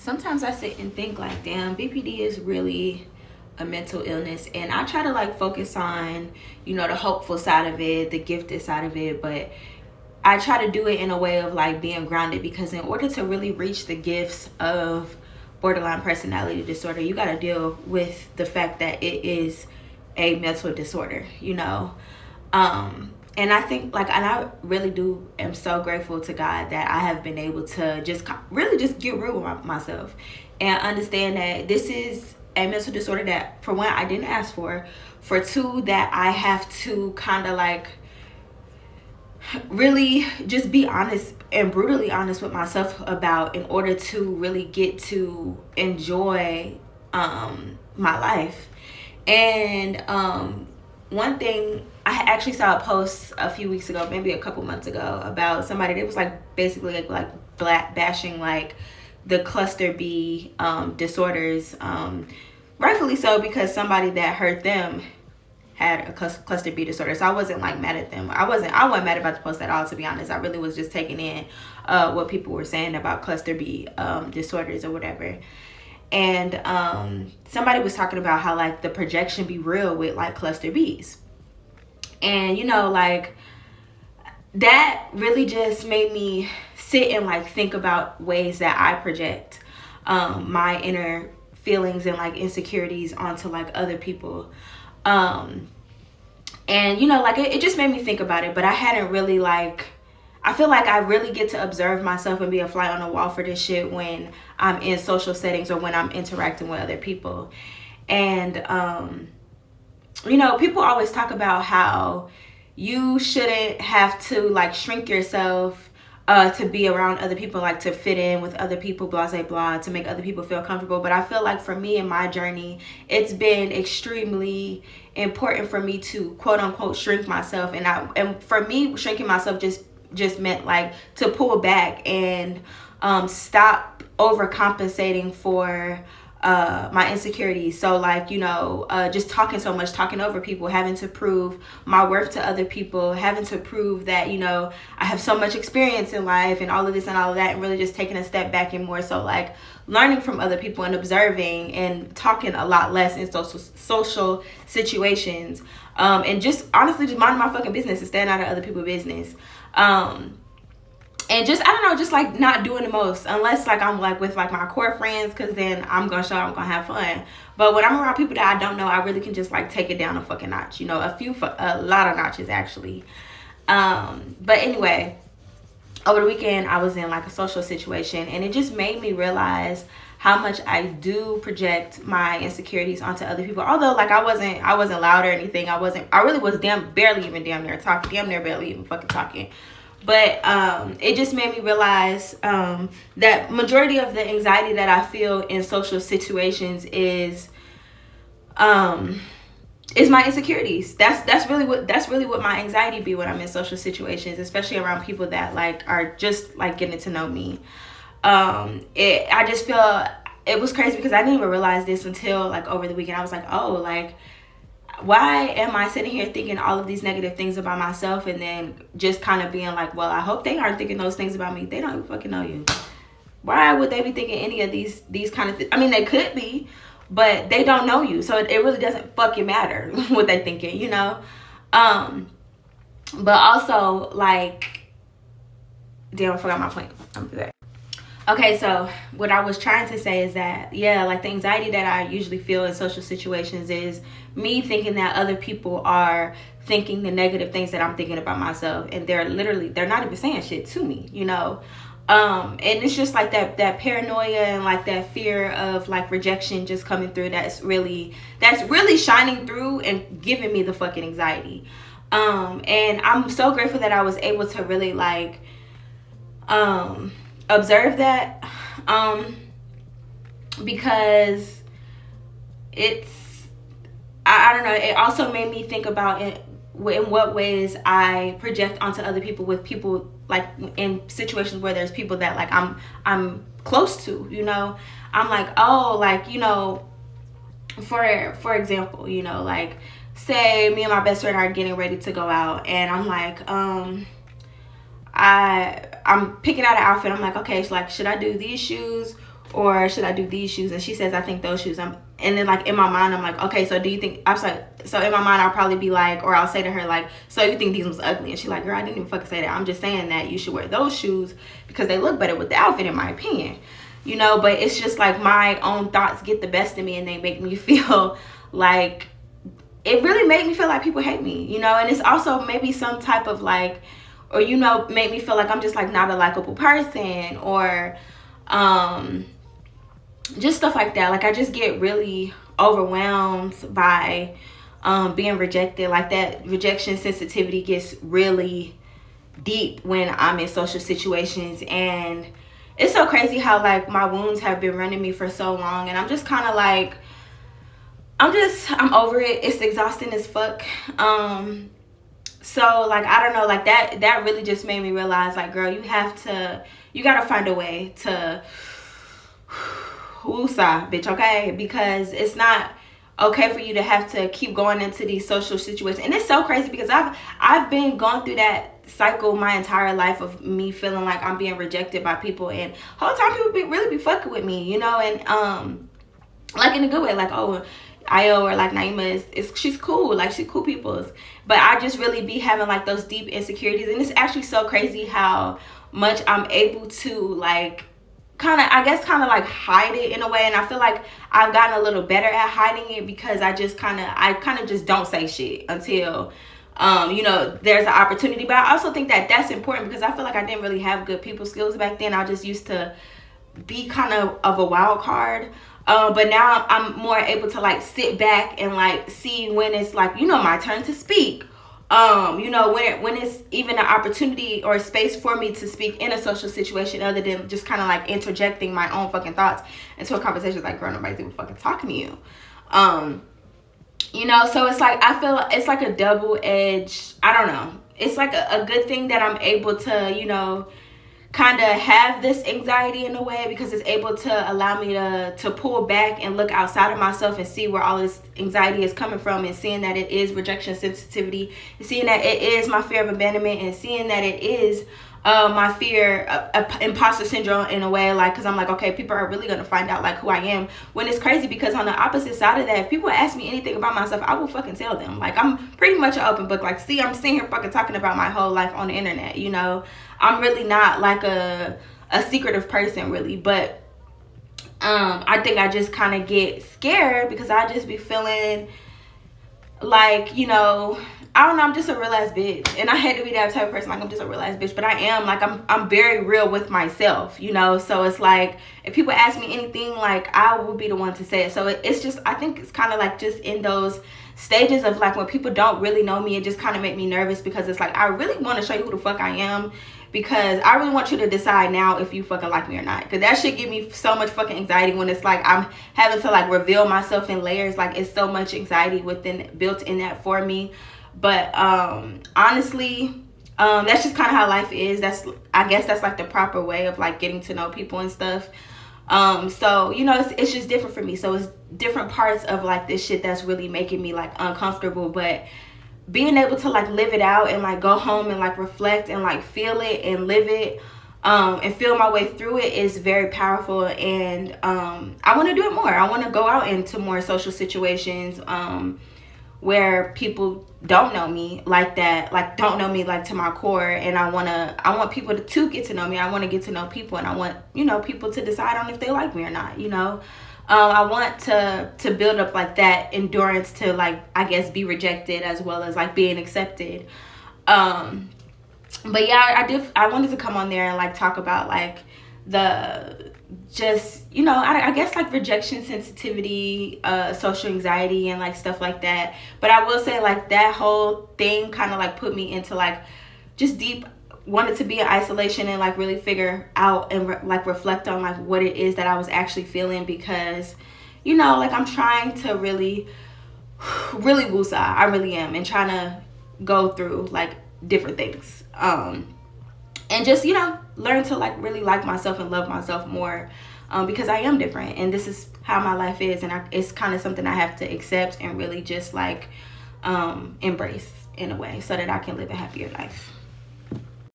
sometimes I sit and think like, damn, BPD is really a mental illness, and I try to like focus on, you know, the hopeful side of it, the gifted side of it, but I try to do it in a way of like being grounded, because in order to really reach the gifts of borderline personality disorder, you got to deal with the fact that it is a mental disorder, you know. And I think like, and I really do am so grateful to God that I have been able to just really just get real with myself and understand that this is a mental disorder that, for one, I didn't ask for two, that I have to kind of like really just be honest and brutally honest with myself about, in order to really get to enjoy my life. And one thing, I actually saw a post a few weeks ago, maybe a couple months ago, about somebody that was like basically like black bashing like the cluster B disorders, rightfully so, because somebody that hurt them had a cluster B disorder. So I wasn't like mad at them. I wasn't mad about the post at all, to be honest. I really was just taking in what people were saying about cluster B disorders or whatever. And somebody was talking about how like the projection be real with like cluster Bs. And, you know, like that really just made me sit and like think about ways that I project my inner feelings and like insecurities onto like other people. And, you know, like it just made me think about it, but I hadn't really like, I feel like I really get to observe myself and be a fly on the wall for this shit when I'm in social settings or when I'm interacting with other people. And, you know, people always talk about how you shouldn't have to like shrink yourself to be around other people, like to fit in with other people, blah, blah, blah, to make other people feel comfortable. But I feel like for me in my journey, it's been extremely important for me to quote unquote shrink myself. And for me, shrinking myself just meant like to pull back and stop overcompensating for my insecurities. So like, you know, just talking so much, talking over people, having to prove my worth to other people, having to prove that, you know, I have so much experience in life and all of this and all of that, and really just taking a step back and more so like learning from other people and observing and talking a lot less in social situations, and just honestly just minding my fucking business and staying out of other people's business. And just, I don't know, just like not doing the most, unless like I'm like with like my core friends, because then I'm gonna show I'm gonna have fun. But when I'm around people that I don't know, I really can just like take it down a fucking notch, you know, a lot of notches actually. But anyway, over the weekend I was in like a social situation, and it just made me realize how much I do project my insecurities onto other people. Although like I wasn't loud or anything. I really was barely even fucking talking. But it just made me realize that majority of the anxiety that I feel in social situations is my insecurities. That's really what my anxiety be when I'm in social situations, especially around people that like are just like getting to know me. I just feel it was crazy because I didn't even realize this until like over the weekend. I was like, oh, like, why am I sitting here thinking all of these negative things about myself, and then just kind of being like, well, I hope they aren't thinking those things about me. They don't even fucking know you. Why would they be thinking any of these kind of things? I mean, they could be, but they don't know you, so it really doesn't fucking matter what they thinking, you know. But also like, damn, I forgot my point. I'm back. Okay, so what I was trying to say is that, yeah, like the anxiety that I usually feel in social situations is me thinking that other people are thinking the negative things that I'm thinking about myself, and they're not even saying shit to me, you know. And it's just like that paranoia and like that fear of like rejection just coming through, that's really shining through and giving me the fucking anxiety. And I'm so grateful that I was able to really like observe that, because I don't know, it also made me think about in what ways I project onto other people, with people like in situations where there's people that like I'm close to, you know. I'm like, oh, like, you know, for example, you know, like say me and my best friend are getting ready to go out, and I'm like, I'm picking out an outfit. I'm like, okay, so like, should I do these shoes or should I do these shoes? And she says, I think those shoes. And then like in my mind, I'm like, okay, so do you think, I'm sorry. So in my mind, I'll probably be like, or I'll say to her like, so you think these ones ugly? And she's like, girl, I didn't even fucking say that. I'm just saying that you should wear those shoes because they look better with the outfit, in my opinion. You know, but it's just like my own thoughts get the best of me, and they make me feel like, it really made me feel like people hate me, you know. And it's also maybe some type of like, or, you know, make me feel like I'm just like not a likable person, or just stuff like that. Like I just get really overwhelmed by being rejected. Like that rejection sensitivity gets really deep when I'm in social situations. And it's so crazy how like my wounds have been running me for so long, and I'm just kind of like, I'm over it. It's exhausting as fuck. So like, I don't know, like that really just made me realize like, girl, you gotta find a way to woosah, bitch, okay? Because it's not okay for you to have to keep going into these social situations. And it's so crazy because I've been going through that cycle my entire life of me feeling like I'm being rejected by people, and whole time people really be fucking with me, you know. And like in a good way, like, oh, Io or like Naima she's cool, like she's cool peoples, but I just really be having like those deep insecurities. And it's actually so crazy how much I'm able to like kind of like hide it in a way. And I feel like I've gotten a little better at hiding it, because I kind of just don't say shit until you know, there's an opportunity. But I also think that that's important, because I feel like I didn't really have good people skills back then. I just used to be kind of a wild card. But now I'm more able to like sit back and like see when it's like, you know, my turn to speak. You know, when it's even an opportunity or a space for me to speak in a social situation, other than just kind of like interjecting my own fucking thoughts into a conversation. Like, girl, nobody's even fucking talking to you. You know, so it's like, I feel it's like a double-edged, I don't know. It's like a good thing that I'm able to, you know, kind of have this anxiety in a way, because it's able to allow me to pull back and look outside of myself and see where all this anxiety is coming from, and seeing that it is rejection sensitivity, and seeing that it is my fear of abandonment, and seeing that it is my fear of imposter syndrome in a way, like, because I'm like, okay, people are really going to find out like who I am, when it's crazy, because on the opposite side of that, if people ask me anything about myself, I will fucking tell them. Like, I'm pretty much an open book. Like, see, I'm sitting here fucking talking about my whole life on the internet, you know. I'm really not like a secretive person, really. But I think I just kind of get scared, because I just be feeling like, you know, I don't know, I'm just a real ass bitch. And I hate to be that type of person, like I'm just a real ass bitch, but I am, like, I'm very real with myself, you know. So it's like, if people ask me anything, like, I will be the one to say it. So it's just, I think it's kind of like just in those stages of like when people don't really know me, it just kind of make me nervous, because it's like, I really want to show you who the fuck I am, because I really want you to decide now if you fucking like me or not. Because that shit give me so much fucking anxiety when it's like I'm having to like reveal myself in layers. Like, it's so much anxiety built in that for me. But honestly, that's just kind of how life is. I guess that's like the proper way of like getting to know people and stuff. So, you know, it's just different for me. So it's different parts of like this shit that's really making me like uncomfortable. But being able to like live it out and like go home and like reflect and like feel it and live it and feel my way through it is very powerful. And I want to do it more. I want to go out into more social situations where people don't know me like that, like don't know me like to my core. And I want people to get to know me. I want to get to know people, and I want, you know, people to decide on if they like me or not, you know. I want to build up like that endurance to like, I guess, be rejected as well as like being accepted. But yeah, I wanted to come on there and like talk about like the just, you know, I guess like rejection sensitivity, social anxiety and like stuff like that. But I will say like that whole thing kind of like put me into like just deep, wanted to be in isolation and like really figure out and like reflect on like what it is that I was actually feeling, because, you know, like I'm trying to really woosah. I really am, and trying to go through like different things and just, you know, learn to like really like myself and love myself more, because I am different, and this is how my life is, and it's kind of something I have to accept and really just like embrace in a way, so that I can live a happier life.